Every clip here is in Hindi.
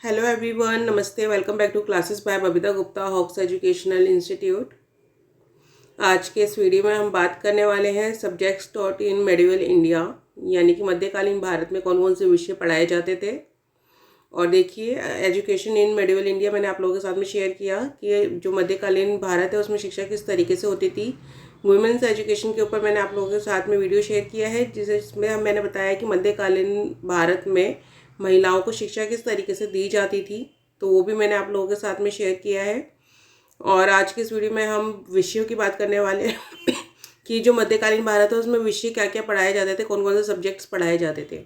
हेलो एवरीवन, नमस्ते। Welcome back to classes by Babita Gupta, Hawks educational institute. आज के इस वीडियो में हम बात करने वाले हैं subjects taught in medieval India, यानी कि मध्यकालीन भारत में कौन कौन से विषय पढ़ाए जाते थे। और देखिए, एजुकेशन इन मेडिवल इंडिया मैंने आप लोगों के साथ में शेयर किया कि जो मध्यकालीन भारत है उसमें शिक्षा किस तरीके से होती थी। वुमेंस एजुकेशन के ऊपर मैंने आप लोगों के साथ में वीडियो शेयर किया है, जिसमें मैंने बताया कि मध्यकालीन भारत में महिलाओं को शिक्षा किस तरीके से दी जाती थी, तो वो भी मैंने आप लोगों के साथ में शेयर किया है। और आज की इस वीडियो में हम विषयों की बात करने वाले हैं कि जो मध्यकालीन भारत है उसमें विषय क्या क्या पढ़ाए जाते थे, कौन कौन से सब्जेक्ट्स पढ़ाए जाते थे।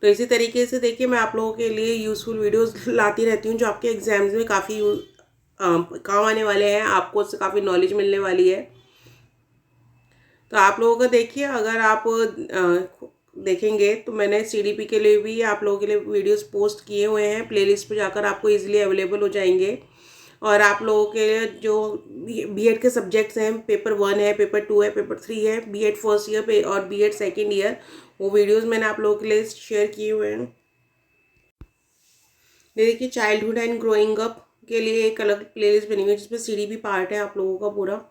तो इसी तरीके से देखिए, मैं आप लोगों के लिए यूज़फुल वीडियोस लाती रहती हूँ जो आपके एग्जाम्स में काफ़ी काम आने वाले हैं, आपको उससे काफ़ी नॉलेज मिलने वाली है। तो आप लोगों का देखिए, अगर आप देखेंगे तो मैंने सीडीपी के लिए भी आप लोगों के लिए वीडियोस पोस्ट किए हुए हैं, प्लेलिस्ट पे जाकर आपको इजीली अवेलेबल हो जाएंगे। और आप लोगों के लिए जो बीएड के सब्जेक्ट्स हैं, पेपर 1 है, पेपर 2 है, पेपर 3 है, बीएड फर्स्ट ईयर पे और बीएड सेकेंड ईयर, वो वीडियोस मैंने आप लोगों के लिए शेयर किए हुए हैं। ये देखिए, चाइल्डहुड एंड ग्रोइंग अप के लिए एक अलग प्लेलिस्ट बनी हुई है जिसमें सीडीपी पार्ट है आप लोगों का पूरा।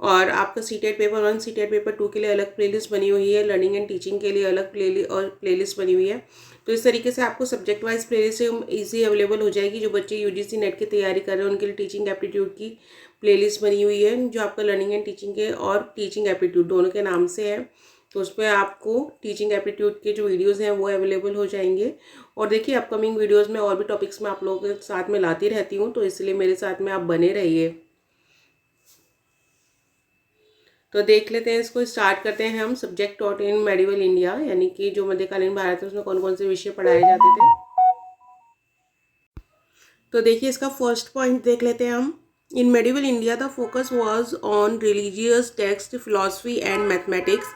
और आपका सीटेट पेपर 1, सीटेट पेपर 2 के लिए अलग प्लेलिस्ट बनी हुई है, लर्निंग एंड टीचिंग के लिए अलग प्लेलिस्ट बनी हुई है। तो इस तरीके से आपको subject wise playlist easy available हो जाएगी। जो बच्चे यूजीसी नेट की तैयारी कर रहे हैं उनके लिए टीचिंग एप्टीट्यूड की प्लेलिस्ट बनी हुई है, जो आपका लर्निंग एंड टीचिंग के और टीचिंग एप्टीट्यूड दोनों के नाम से है। तो उस पर आपको टीचिंग एप्टीट्यूड के जो वीडियोस हैं वो अवेलेबल हो जाएंगे। और देखिए, अपकमिंग वीडियोस में और भी टॉपिक्स मैं आप लोगों के साथ में लाती रहती हूँ, तो इसलिए मेरे साथ में आप बने रहिए। तो देख लेते हैं, इसको स्टार्ट करते हैं हम। Subject taught in medieval India, यानी कि जो मध्यकालीन भारत है उसमें कौन कौन से विषय पढ़ाए जाते थे। तो देखिए, इसका फर्स्ट पॉइंट देख लेते हैं हम। In medieval India the focus was on religious text, philosophy and mathematics.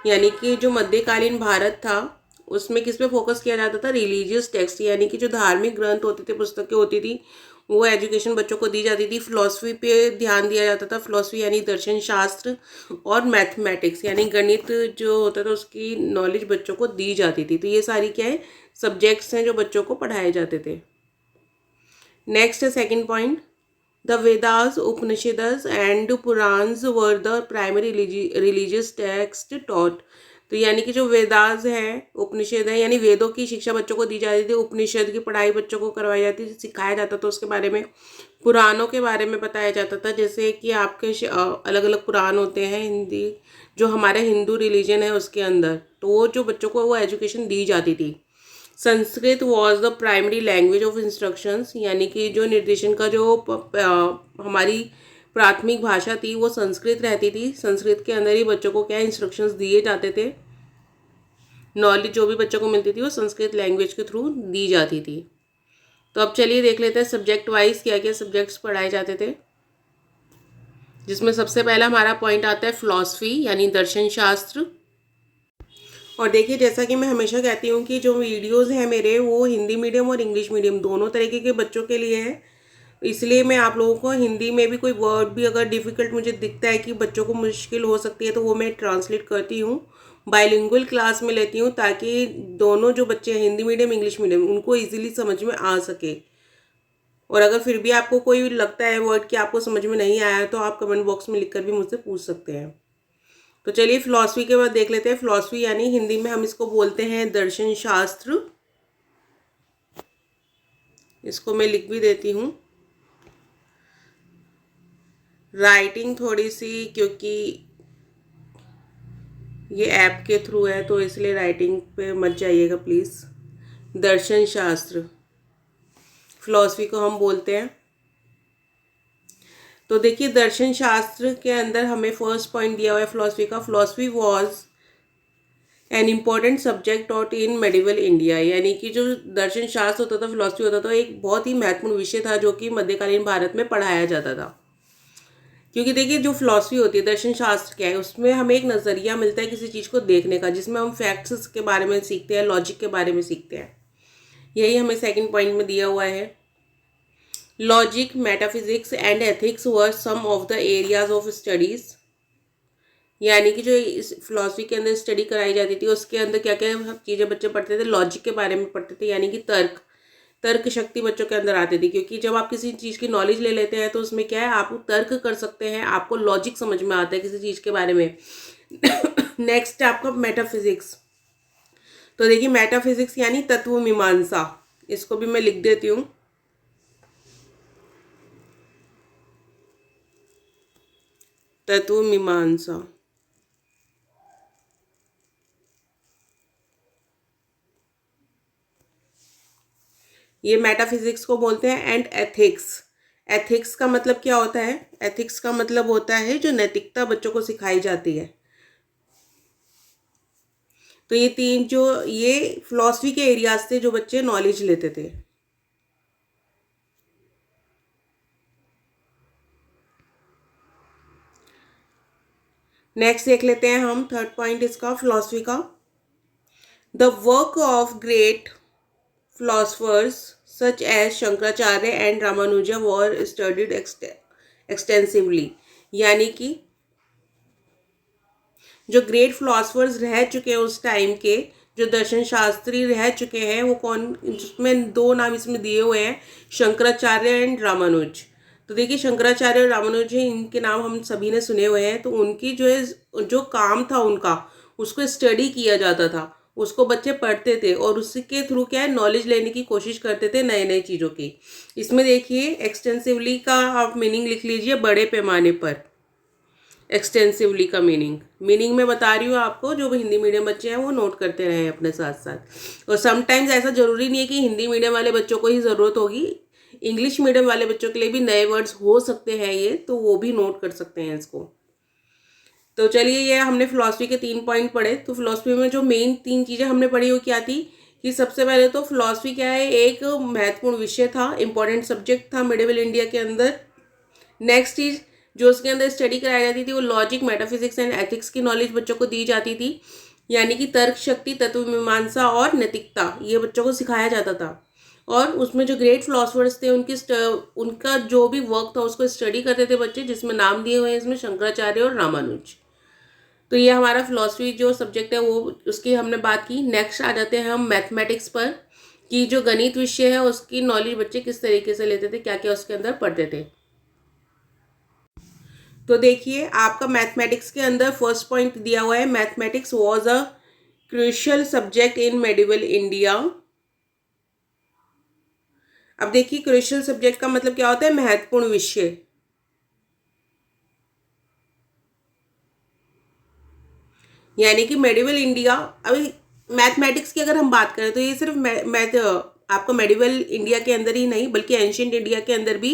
यानी कि जो मध्यकालीन भारत था उसमें किस पे फोकस किया जाता था? रिलीजियस टेक्स्ट, यानी कि जो धार्मिक ग्रंथ होते थे, पुस्तकें होती थी, वो एजुकेशन बच्चों को दी जाती थी। फिलॉसफी पे ध्यान दिया जाता था, फिलॉसफी यानी दर्शन शास्त्र, और मैथमेटिक्स यानी गणित जो होता था उसकी नॉलेज बच्चों को दी जाती थी। तो ये सारी क्या है, सब्जेक्ट्स हैं जो बच्चों को पढ़ाए जाते थे। Next second point, the Vedas, Upanishads and Puranas were the primary religious text taught. तो यानी कि जो वेदास हैं, उपनिषद है, यानी वेदों की शिक्षा बच्चों को दी जाती थी, उपनिषद की पढ़ाई बच्चों को करवाई जाती थी, सिखाया जाता था उसके बारे में। पुराणों के बारे में बताया जाता था, जैसे कि आपके अलग अलग पुराण होते हैं हिंदी, जो हमारे हिंदू रिलीजन है उसके अंदर, तो वो जो बच्चों को वो एजुकेशन दी जाती थी। Sanskrit was the primary language of instructions, यानी कि जो निर्देशन का जो हमारी प्राथमिक भाषा थी वो संस्कृत रहती थी। संस्कृत के अंदर ही बच्चों को क्या इंस्ट्रक्शंस दिए जाते थे, नॉलेज जो भी बच्चों को मिलती थी वो संस्कृत लैंग्वेज के थ्रू दी जाती थी। तो अब चलिए देख लेते हैं सब्जेक्ट वाइज क्या क्या सब्जेक्ट्स पढ़ाए जाते थे, जिसमें सबसे पहला हमारा पॉइंट आता है फिलॉसफी यानी दर्शन शास्त्र। और देखिए, जैसा कि मैं हमेशा कहती हूँ कि जो वीडियोस हैं मेरे, वो हिंदी मीडियम और इंग्लिश मीडियम दोनों तरीके के बच्चों के लिए है। इसलिए मैं आप लोगों को हिंदी में भी कोई वर्ड भी अगर डिफ़िकल्ट मुझे दिखता है कि बच्चों को मुश्किल हो सकती है, तो वो मैं ट्रांसलेट करती हूँ, बाइलिंगुअल क्लास में लेती हूँ, ताकि दोनों जो बच्चे हैं, हिंदी मीडियम इंग्लिश मीडियम, उनको ईजिली समझ में आ सके। और अगर फिर भी आपको कोई लगता है वर्ड कि आपको समझ में नहीं आया, तो आप कमेंट बॉक्स में लिखकर भी मुझसे पूछ सकते हैं। तो चलिए, फिलॉसफी के बाद देख लेते हैं। फिलॉसफी यानी हिंदी में हम इसको बोलते हैं दर्शन शास्त्र। इसको मैं लिख भी देती हूँ। राइटिंग थोड़ी सी, क्योंकि ये ऐप के थ्रू है तो इसलिए राइटिंग पे मत जाइएगा प्लीज़। दर्शन शास्त्र फिलॉसफी को हम बोलते हैं। तो देखिए, दर्शन शास्त्र के अंदर हमें फर्स्ट पॉइंट दिया हुआ है फिलॉसफी का। Philosophy was an important subject taught in medieval India, यानी कि जो दर्शन शास्त्र होता था, फिलॉसफी होता था, एक बहुत ही महत्वपूर्ण विषय था जो कि मध्यकालीन भारत में पढ़ाया जाता था। क्योंकि देखिए, जो फिलॉसफी होती है, दर्शन शास्त्र क्या है, उसमें हमें एक नज़रिया मिलता है किसी चीज़ को देखने का, जिसमें हम फैक्ट्स के बारे में सीखते हैं, लॉजिक के बारे में सीखते हैं। यही हमें सेकंड पॉइंट में दिया हुआ है। Logic, metaphysics and ethics were some of the areas of studies, यानी कि जो इस फिलॉसफी के अंदर स्टडी कराई जाती थी उसके अंदर क्या क्या चीज़ें बच्चे पढ़ते थे, लॉजिक के बारे में पढ़ते थे, यानी कि तर्क। तर्क शक्ति बच्चों के अंदर आती थी, क्योंकि जब आप किसी चीज़ की नॉलेज ले लेते हैं तो उसमें क्या है, आप तर्क कर सकते हैं, आपको लॉजिक समझ में आता है किसी चीज़ के बारे में। नेक्स्ट है आपका मेटाफिजिक्स। तो देखिए मेटाफिजिक्स यानी तत्व मीमांसा, इसको भी मैं लिख देती हूँ। तत्व मीमांसा, ये मेटाफिजिक्स को बोलते हैं। एंड एथिक्स, एथिक्स का मतलब क्या होता है? एथिक्स का मतलब होता है जो नैतिकता बच्चों को सिखाई जाती है। तो ये तीन जो ये फिलॉसफी के एरियाज से जो बच्चे नॉलेज लेते थे। नेक्स्ट देख लेते हैं हम थर्ड पॉइंट इसका फिलॉसफी का। The work of great philosophers such as Shankaracharya and Ramanuja were studied extensively, यानी कि जो ग्रेट फिलोसफर्स रह चुके हैं उस टाइम के, जो दर्शन शास्त्री रह चुके हैं, वो कौन, जिसमें दो नाम इसमें दिए हुए हैं, शंकराचार्य एंड रामानुज। तो देखिए शंकराचार्य और रामानुज हैं, इनके नाम हम सभी ने सुने हुए हैं। तो उनकी जो है, जो काम था उनका, उसको स्टडी किया जाता था, उसको बच्चे पढ़ते थे और उसके थ्रू क्या है, नॉलेज लेने की कोशिश करते थे नए नए चीज़ों की। इसमें देखिए एक्सटेंसिवली का आप मीनिंग लिख लीजिए, बड़े पैमाने पर। एक्सटेंसिवली का मीनिंग मैं बता रही हूँ आपको, जो हिंदी मीडियम बच्चे हैं वो नोट करते रहे अपने साथ साथ। और समटाइम्स ऐसा ज़रूरी नहीं है कि हिंदी मीडियम वाले बच्चों को ही ज़रूरत होगी, इंग्लिश मीडियम वाले बच्चों के लिए भी नए वर्ड्स हो सकते हैं ये, तो वो भी नोट कर सकते हैं इसको। तो चलिए, ये हमने फिलॉसफी के 3 पॉइंट पढ़े। तो फिलॉसफी में जो मेन 3 चीज़ें हमने पढ़ी वो क्या थी कि सबसे पहले तो फिलॉसफी क्या है, एक महत्वपूर्ण विषय था, इंपॉर्टेंट सब्जेक्ट था मिडिवल इंडिया के अंदर। नेक्स्ट चीज़ जो उसके अंदर स्टडी कराई जाती थी वो लॉजिक, मेटाफिजिक्स एंड एथिक्स की नॉलेज बच्चों को दी जाती थी, यानी कि तर्क शक्ति, तत्व मीमांसा और नैतिकता, ये बच्चों को सिखाया जाता था। और उसमें जो ग्रेट फिलोसफर्स थे उनका जो भी वर्क था उसको स्टडी करते थे बच्चे, जिसमें नाम दिए हुए हैं इसमें शंकराचार्य और रामानुज। तो ये हमारा फिलॉसफी जो सब्जेक्ट है वो उसकी हमने बात की। नेक्स्ट आ जाते हैं हम मैथमेटिक्स पर, कि जो गणित विषय है उसकी नॉलेज बच्चे किस तरीके से लेते थे, क्या क्या उसके अंदर पढ़ते थे। तो देखिए आपका मैथमेटिक्स के अंदर फर्स्ट पॉइंट दिया हुआ है, mathematics was a crucial subject in medieval India. अब देखिए क्रूशियल सब्जेक्ट का मतलब क्या होता है, महत्वपूर्ण विषय। यानी कि मेडिवल इंडिया, अभी मैथमेटिक्स की अगर हम बात करें तो ये सिर्फ मैथ आपको मेडिवल इंडिया के अंदर ही नहीं बल्कि एंशिएंट इंडिया के अंदर भी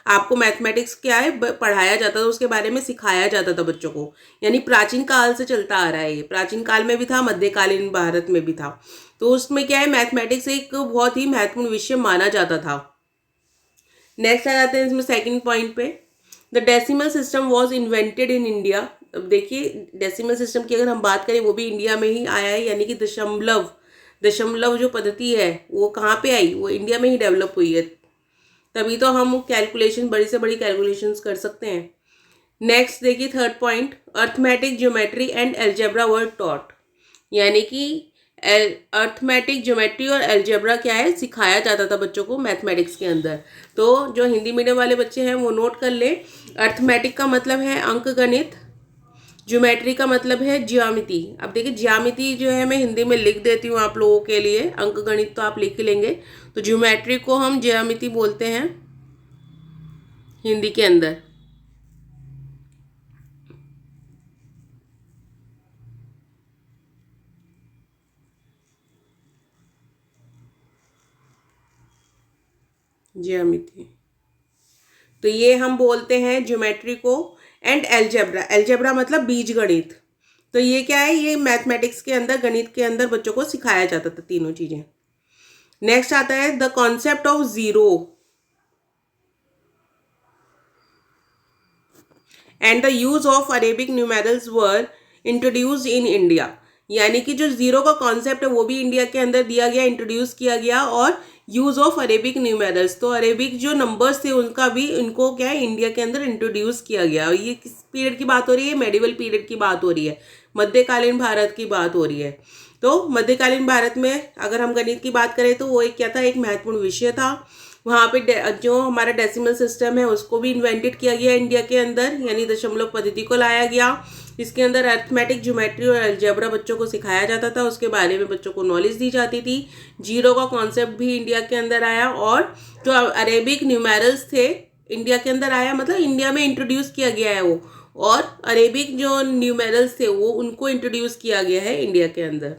आपको मैथमेटिक्स क्या है पढ़ाया जाता था, उसके बारे में सिखाया जाता था बच्चों को। यानी प्राचीन काल से चलता आ रहा है ये, प्राचीन काल में भी था, मध्यकालीन भारत में भी था। तो उसमें क्या है, मैथमेटिक्स एक बहुत ही महत्वपूर्ण विषय माना जाता था। नेक्स्ट आ जाते हैं इसमें सेकंड पॉइंट पे, the decimal system was invented in India. अब देखिए डेसिमल सिस्टम की अगर हम बात करें वो भी इंडिया में ही आया है, यानी कि दशमलव जो पद्धति है वो कहाँ पे आई, वो इंडिया में ही डेवलप हुई है, तभी तो हम कैलकुलेशन, बड़ी से बड़ी कैलकुलेशंस कर सकते हैं। नेक्स्ट देखिए third point, arithmetic, geometry and algebra were taught, यानी कि अर्थमेटिक, ज्योमेट्री और एल्जेब्रा क्या है, सिखाया जाता था बच्चों को मैथमेटिक्स के अंदर। तो जो हिंदी मीडियम वाले बच्चे हैं वो नोट कर ले, अर्थमेटिक का मतलब है अंक गणित, ज्योमेट्री का मतलब है ज्यामिति। अब देखिए ज्यामिति जो है मैं हिंदी में लिख देती हूँ आप लोगों के लिए, अंक गणित तो आप लिख ही लेंगे। तो ज्योमेट्री को हम ज्यामिति बोलते हैं हिंदी के अंदर। ज्यामिति, तो ये हम बोलते हैं ज्योमेट्री को। एंड एल्जेब्रा, एल्जेब्रा मतलब बीज गणित। तो ये क्या है, ये मैथमेटिक्स के अंदर, गणित के अंदर बच्चों को सिखाया जाता था तीनों चीजें। नेक्स्ट आता है the concept of zero and the use of Arabic numerals were introduced in India, यानी कि जो जीरो का कॉन्सेप्ट है वो भी इंडिया के अंदर दिया गया, इंट्रोड्यूस किया गया, और यूज ऑफ अरेबिक न्यूमेरल्स, तो अरेबिक जो नंबर्स थे उनका भी इनको क्या है इंडिया के अंदर इंट्रोड्यूस किया गया। और ये किस पीरियड की बात हो रही है? मेडिवल पीरियड की बात हो रही है, मध्यकालीन भारत की बात हो रही है। तो मध्यकालीन भारत में अगर हम गणित की बात करें तो वो एक क्या था, एक महत्वपूर्ण विषय था। वहाँ पे जो हमारा डेसिमल सिस्टम है उसको भी इन्वेंटेड किया गया इंडिया के अंदर, यानी दशमलव पद्धति को लाया गया। इसके अंदर अर्थमेटिक, ज्योमेट्री और अलजेब्रा बच्चों को सिखाया जाता था, उसके बारे में बच्चों को नॉलेज दी जाती थी। जीरो का कॉन्सेप्ट भी इंडिया के अंदर आया, और जो अरेबिक न्यूमेरल्स थे इंडिया के अंदर आया, मतलब इंडिया में इंट्रोड्यूस किया गया है वो। और अरेबिक जो न्यूमेरल्स थे वो उनको इंट्रोड्यूस किया गया है इंडिया के अंदर।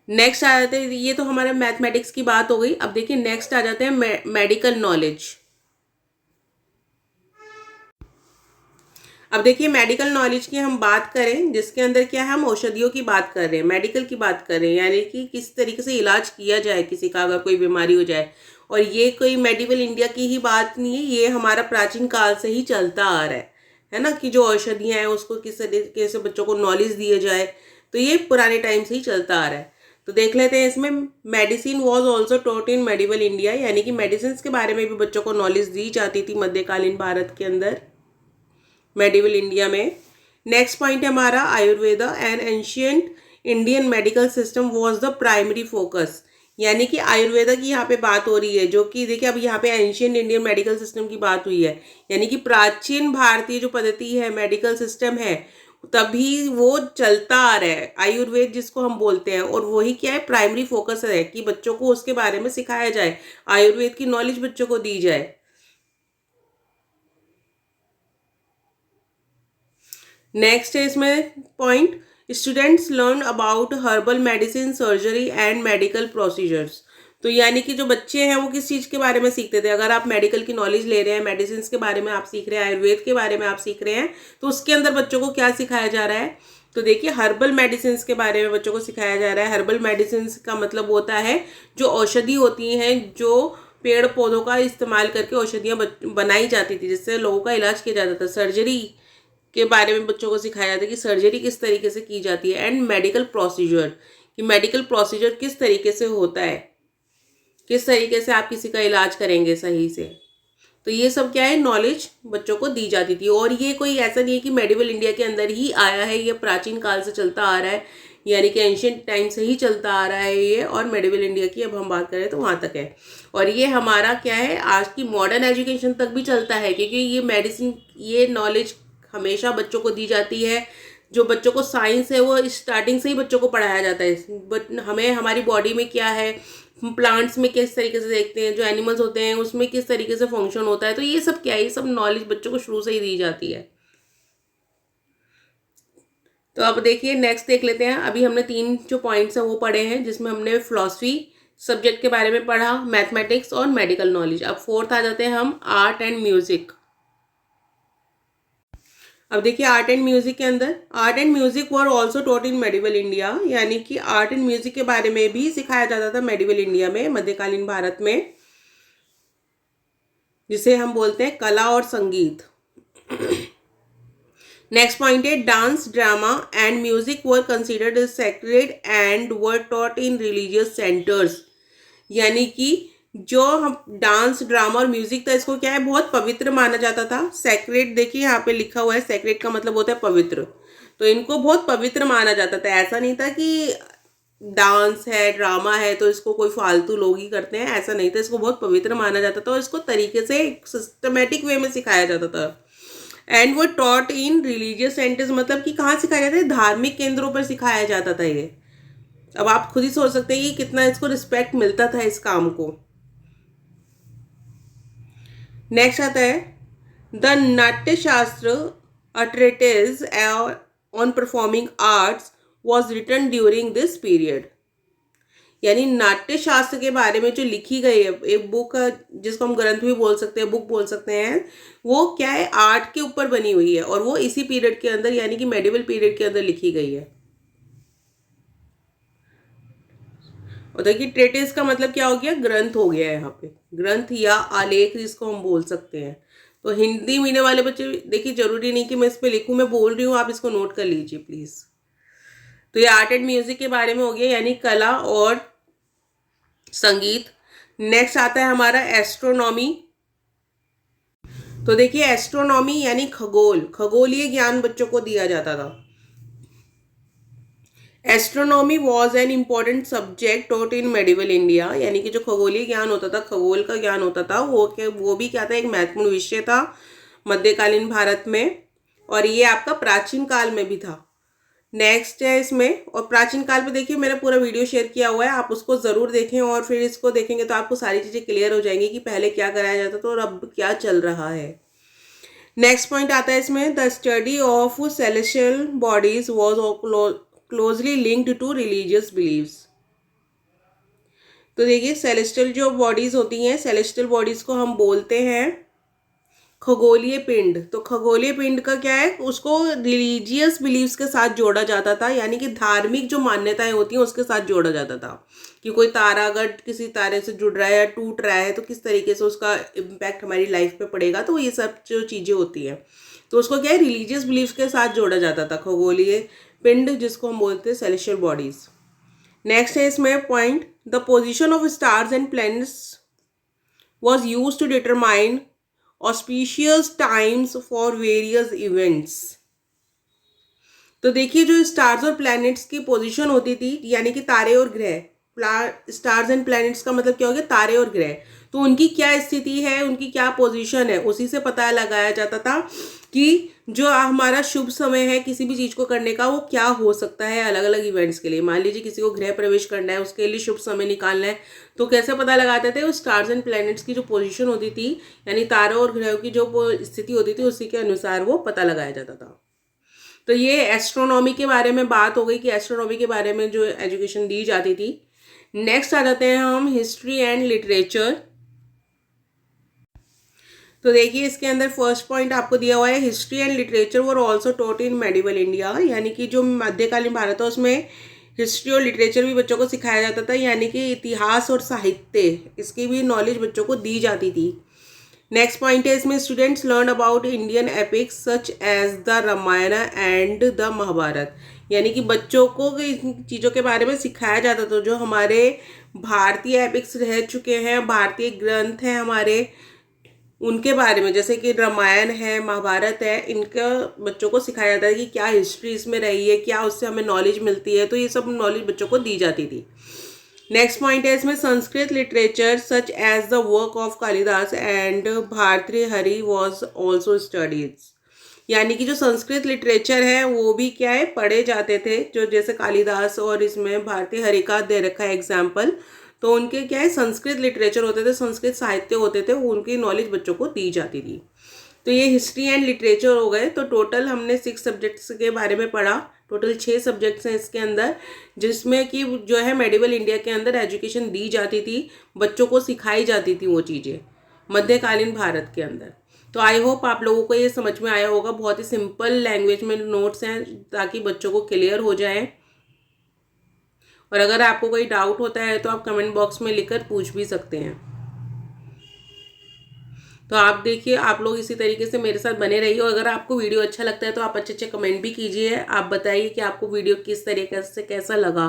नेक्स्ट आ जाते हैं, ये तो हमारे मैथमेटिक्स की बात हो गई। अब देखिए नेक्स्ट आ जाते हैं मेडिकल नॉलेज। अब देखिए मेडिकल नॉलेज की हम बात करें, जिसके अंदर क्या है, हम औषधियों की बात कर रहे हैं, मेडिकल की बात कर रहे हैं, यानी कि किस तरीके से इलाज किया जाए किसी का अगर कोई बीमारी हो जाए। और ये कोई मेडिवल इंडिया की ही बात नहीं है, ये हमारा प्राचीन काल से ही चलता आ रहा है ना, कि जो औषधियाँ हैं उसको किस तरीके से बच्चों को नॉलेज दिया जाए, तो ये पुराने टाइम से ही चलता आ रहा है। तो देख लेते हैं इसमें, medicine was also taught in medieval India, यानी कि मेडिसिन के बारे में भी बच्चों को नॉलेज दी जाती थी मध्यकालीन भारत के अंदर, मेडिवल इंडिया में। नेक्स्ट पॉइंट है हमारा Ayurveda and ancient Indian medical system was the primary focus, यानी कि आयुर्वेदा की यहाँ पे बात हो रही है, जो कि देखिए अब यहाँ पे एंशियंट इंडियन मेडिकल सिस्टम की बात हुई है, यानी कि प्राचीन भारतीय जो पद्धति है, मेडिकल सिस्टम है, तभी वो चलता आ रहा है, आयुर्वेद जिसको हम बोलते हैं। और वही क्या है, प्राइमरी फोकस है कि बच्चों को उसके बारे में सिखाया जाए, आयुर्वेद की नॉलेज बच्चों को दी जाए। नेक्स्ट है इसमें point, students learn about herbal medicine, surgery and medical procedures. तो यानी कि जो बच्चे हैं वो किस चीज़ के बारे में सीखते थे, अगर आप मेडिकल की नॉलेज ले रहे हैं, मेडिसिन के बारे में आप सीख रहे हैं, आयुर्वेद के बारे में आप सीख रहे हैं, तो उसके अंदर बच्चों को क्या सिखाया जा रहा है? तो देखिए हर्बल मेडिसिन के बारे में बच्चों को सिखाया जा रहा है। हर्बल मेडिसिन का मतलब होता है जो औषधि होती हैं, जो पेड़ पौधों का इस्तेमाल करके औषधियाँ बनाई जाती थी, जिससे लोगों का इलाज किया जाता था। सर्जरी के बारे में बच्चों को सिखाया जाता है कि सर्जरी किस तरीके से की जाती है, एंड मेडिकल प्रोसीजर, कि मेडिकल प्रोसीजर किस तरीके से होता है, किस तरीके से आप किसी का इलाज करेंगे सही से। तो ये सब क्या है, नॉलेज बच्चों को दी जाती थी। और ये कोई ऐसा नहीं है कि मेडिवल इंडिया के अंदर ही आया है, ये प्राचीन काल से चलता आ रहा है, यानी कि एंशियंट टाइम से ही चलता आ रहा है ये। और मेडिवल इंडिया की अब हम बात करें तो वहाँ तक है। और ये हमारा क्या है, आज की मॉडर्न एजुकेशन तक भी चलता है, क्योंकि ये मेडिसिन, ये नॉलेज हमेशा बच्चों को दी जाती है। जो बच्चों को साइंस है वो स्टार्टिंग से ही बच्चों को पढ़ाया जाता है, बट हमें हमारी बॉडी में क्या है, प्लांट्स में किस तरीके से देखते हैं, जो एनिमल्स होते हैं उसमें किस तरीके से फंक्शन होता है, तो ये सब क्या है, ये सब नॉलेज बच्चों को शुरू से ही दी जाती है। तो अब देखिए नेक्स्ट देख लेते हैं। अभी हमने 3 जो पॉइंट्स हैं वो पढ़े हैं, जिसमें हमने फिलॉसफी सब्जेक्ट के बारे में पढ़ा, मैथमेटिक्स और मेडिकल नॉलेज। अब फोर्थ आ जाते हैं हम, आर्ट एंड म्यूजिक। अब देखिए आर्ट एंड म्यूजिक के अंदर, art and music were also taught in medieval India, यानी कि आर्ट एंड म्यूजिक के बारे में भी सिखाया जाता था मेडिवल इंडिया में, मध्यकालीन भारत में, जिसे हम बोलते हैं कला और संगीत। नेक्स्ट पॉइंट है, dance, drama and music were considered sacred and were taught in religious centres, यानी कि जो हम डांस, ड्रामा और म्यूजिक था, इसको क्या है, बहुत पवित्र माना जाता था। सेक्रेड देखिए यहाँ पे लिखा हुआ है, सेक्रेड का मतलब होता है पवित्र, तो इनको बहुत पवित्र माना जाता था। ऐसा नहीं था कि डांस है, ड्रामा है तो इसको कोई फालतू लोग ही करते हैं, ऐसा नहीं था। इसको बहुत पवित्र माना जाता था और इसको तरीके से सिस्टमेटिक वे में सिखाया जाता था। एंड वो टॉट इन रिलीजियस सेंटर्स, मतलब कि कहाँ सिखाया जाता है, धार्मिक केंद्रों पर सिखाया जाता था ये। अब आप खुद ही सोच सकते हैं कि कितना इसको रिस्पेक्ट मिलता था इस काम को। नेक्स्ट आता है, the Natya Shastra, a treatise on performing arts was written during this period, यानी नाट्य शास्त्र के बारे में जो लिखी गई है एक बुक, जिसको हम ग्रंथ भी बोल सकते हैं, बुक बोल सकते हैं, वो क्या है, आर्ट के ऊपर बनी हुई है, और वो इसी पीरियड के अंदर, यानी कि मेडिवल पीरियड के अंदर लिखी गई है। और देखिए ट्रेटिस का मतलब क्या हो गया, ग्रंथ हो गया है यहाँ पे, ग्रंथ या आलेख जिसको हम बोल सकते हैं। तो हिंदी मीडियम वाले बच्चे देखिए, जरूरी नहीं कि मैं इस पे लिखूं, मैं बोल रही हूँ, आप इसको नोट कर लीजिए प्लीज। तो ये आर्ट एंड म्यूजिक के बारे में हो गया, यानी कला और संगीत। नेक्स्ट आता है हमारा एस्ट्रोनॉमी। तो देखिए एस्ट्रोनॉमी यानी खगोल, खगोलीय ज्ञान बच्चों को दिया जाता था। Astronomy was an important subject taught in medieval India, यानी कि जो खगोलीय ज्ञान होता था, खगोल का ज्ञान होता था, वो भी क्या था, एक महत्वपूर्ण विषय था मध्यकालीन भारत में, और ये आपका प्राचीन काल में भी था। नेक्स्ट है इसमें, और प्राचीन काल पे देखिए मैंने पूरा वीडियो शेयर किया हुआ है, आप उसको ज़रूर देखें और फिर इसको देखेंगे तो आपको सारी चीज़ें क्लियर हो जाएंगी कि पहले क्या कराया जाता था और अब क्या चल रहा है। नेक्स्ट पॉइंट आता है इसमें, the study of celestial bodies was closely linked to religious beliefs. तो देखिए सेलेस्टियल जो बॉडीज होती हैं, सेलेस्टियल बॉडीज को हम बोलते हैं खगोलीय पिंड। तो खगोलीय पिंड का क्या है, उसको रिलीजियस बिलीव्स के साथ जोड़ा जाता था, यानी कि धार्मिक जो मान्यताएं होती हैं उसके साथ जोड़ा जाता था कि कोई तारा अगर किसी तारे से जुड़ रहा है या टूट रहा है तो किस तरीके से उसका इम्पैक्ट हमारी लाइफ पे पड़ेगा। तो ये सब जो चीज़ें होती हैं तो उसको क्या है, रिलीजियस बिलीव्स के साथ जोड़ा जाता था खगोलीय पिंड, जिसको हम बोलते हैं सेलेस्टियल बॉडीज। नेक्स्ट है इसमें point, the position of stars and planets was use to determine auspicious times for various events। तो देखिए जो स्टार्स और प्लैनेट्स की पोजीशन होती थी, यानी कि तारे और ग्रह, स्टार्स एंड प्लैनेट्स का मतलब क्या हो गया, तारे और ग्रह, तो उनकी क्या स्थिति है, उनकी क्या पोजीशन है, उसी से पता लगाया जाता था कि जो हमारा शुभ समय है किसी भी चीज़ को करने का वो क्या हो सकता है अलग अलग इवेंट्स के लिए। मान लीजिए किसी को गृह प्रवेश करना है, उसके लिए शुभ समय निकालना है, तो कैसे पता लगाते थे, वो स्टार्स एंड प्लैनेट्स की जो पोजीशन होती थी, यानी तारों और ग्रहों की जो स्थिति होती थी उसी के अनुसार वो पता लगाया जाता था। तो ये एस्ट्रोनॉमी के बारे में बात हो गई कि एस्ट्रोनॉमी के बारे में जो एजुकेशन दी जाती थी। नेक्स्ट आ जाते हैं हम हिस्ट्री एंड लिटरेचर। तो देखिए इसके अंदर फर्स्ट पॉइंट आपको दिया हुआ है, history and literature were also taught in medieval India, यानी कि जो मध्यकालीन भारत है उसमें हिस्ट्री और लिटरेचर भी बच्चों को सिखाया जाता था, यानी कि इतिहास और साहित्य, इसकी भी नॉलेज बच्चों को दी जाती थी। नेक्स्ट पॉइंट है इसमें, students learn about Indian epics such as the Ramayana and the Mahabharata, यानी कि बच्चों को इन चीज़ों के बारे में सिखाया जाता था जो हमारे भारतीय एपिक्स रह चुके हैं, भारतीय ग्रंथ हैं हमारे, उनके बारे में, जैसे कि रामायण है, महाभारत है, इनका बच्चों को सिखाया जाता है कि क्या हिस्ट्री इसमें रही है, क्या उससे हमें नॉलेज मिलती है, तो ये सब नॉलेज बच्चों को दी जाती थी। नेक्स्ट पॉइंट है इसमें, Sanskrit literature such as the work of Kalidasa and Bhartrihari was also studies, यानी कि जो संस्कृत लिटरेचर है वो भी क्या है, पढ़े जाते थे, जो जैसे कालिदास और इसमें भारतृहरि का दे रखा है एग्जाम्पल, तो उनके क्या है संस्कृत लिटरेचर होते थे, संस्कृत साहित्य होते थे, उनकी नॉलेज बच्चों को दी जाती थी। तो ये हिस्ट्री एंड लिटरेचर हो गए। तो टोटल हमने 6 सब्जेक्ट्स के बारे में पढ़ा, टोटल 6 सब्जेक्ट्स हैं इसके अंदर, जिसमें कि जो है मेडिवल इंडिया के अंदर एजुकेशन दी जाती थी, बच्चों को सिखाई जाती थी वो चीज़ें मध्यकालीन भारत के अंदर। तो आई होप आप लोगों को ये समझ में आया होगा, बहुत ही सिंपल लैंग्वेज में नोट्स हैं ताकि बच्चों को क्लियर हो जाए। और अगर आपको कोई डाउट होता है तो आप कमेंट बॉक्स में लिखकर पूछ भी सकते हैं। तो आप देखिए, आप लोग इसी तरीके से मेरे साथ बने रहिए, और अगर आपको वीडियो अच्छा लगता है तो आप अच्छे अच्छे कमेंट भी कीजिए, आप बताइए कि आपको वीडियो किस तरीके से कैसा लगा।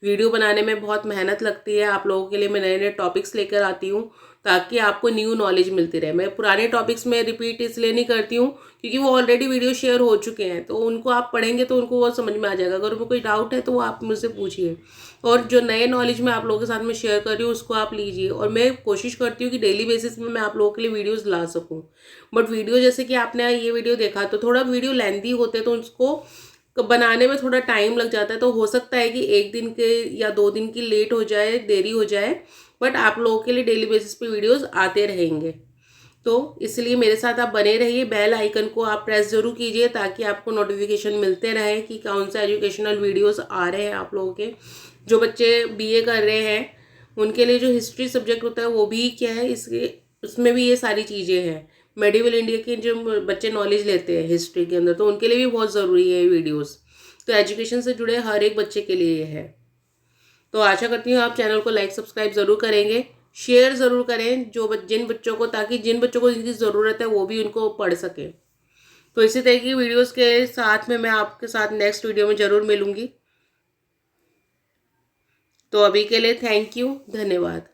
वीडियो बनाने में बहुत मेहनत लगती है, आप लोगों के लिए मैं नए नए टॉपिक्स लेकर आती हूँ ताकि आपको न्यू नॉलेज मिलती रहे। मैं पुराने टॉपिक्स में रिपीट इसलिए नहीं करती हूँ क्योंकि वो ऑलरेडी वीडियो शेयर हो चुके हैं, तो उनको आप पढ़ेंगे तो उनको वो समझ में आ जाएगा। अगर उनको कोई डाउट है तो वो आप मुझसे पूछिए, और जो नए नॉलेज मैं आप लोगों के साथ में शेयर कर रही हूँ उसको आप लीजिए। और मैं कोशिश करती हूँ कि डेली बेसिस में मैं आप लोगों के लिए वीडियोस ला सकूँ। बट वीडियो जैसे कि आपने ये वीडियो देखा तो थोड़ा वीडियो लेंथी होते हैं, तो उसको बनाने में थोड़ा टाइम लग जाता है, तो हो सकता है कि 1 दिन के या 2 दिन की लेट हो जाए, देरी हो जाए, बट आप लोगों के लिए डेली बेसिस पे वीडियोस आते रहेंगे। तो इसलिए मेरे साथ आप बने रहिए, बेल आइकन को आप प्रेस जरूर कीजिए ताकि आपको नोटिफिकेशन मिलते रहे कि कौन सा एजुकेशनल वीडियोस आ रहे हैं आप लोगों के। जो बच्चे बीए कर रहे हैं उनके लिए जो हिस्ट्री सब्जेक्ट होता है वो भी क्या है, इसके उसमें भी ये सारी चीज़ें हैं। मेडिवल इंडिया के जो बच्चे नॉलेज लेते हैं हिस्ट्री के अंदर, तो उनके लिए भी बहुत ज़रूरी है ये वीडियोज़। तो एजुकेशन से जुड़े हर एक बच्चे के लिए ये है। तो आशा करती हूँ आप चैनल को लाइक सब्सक्राइब ज़रूर करेंगे, शेयर ज़रूर करें जिन बच्चों को, ताकि जिन बच्चों को जिनकी ज़रूरत है वो भी उनको पढ़ सके। तो इसी तरह की वीडियोस के साथ में मैं आपके साथ नेक्स्ट वीडियो में ज़रूर मिलूँगी। तो अभी के लिए थैंक यू, धन्यवाद।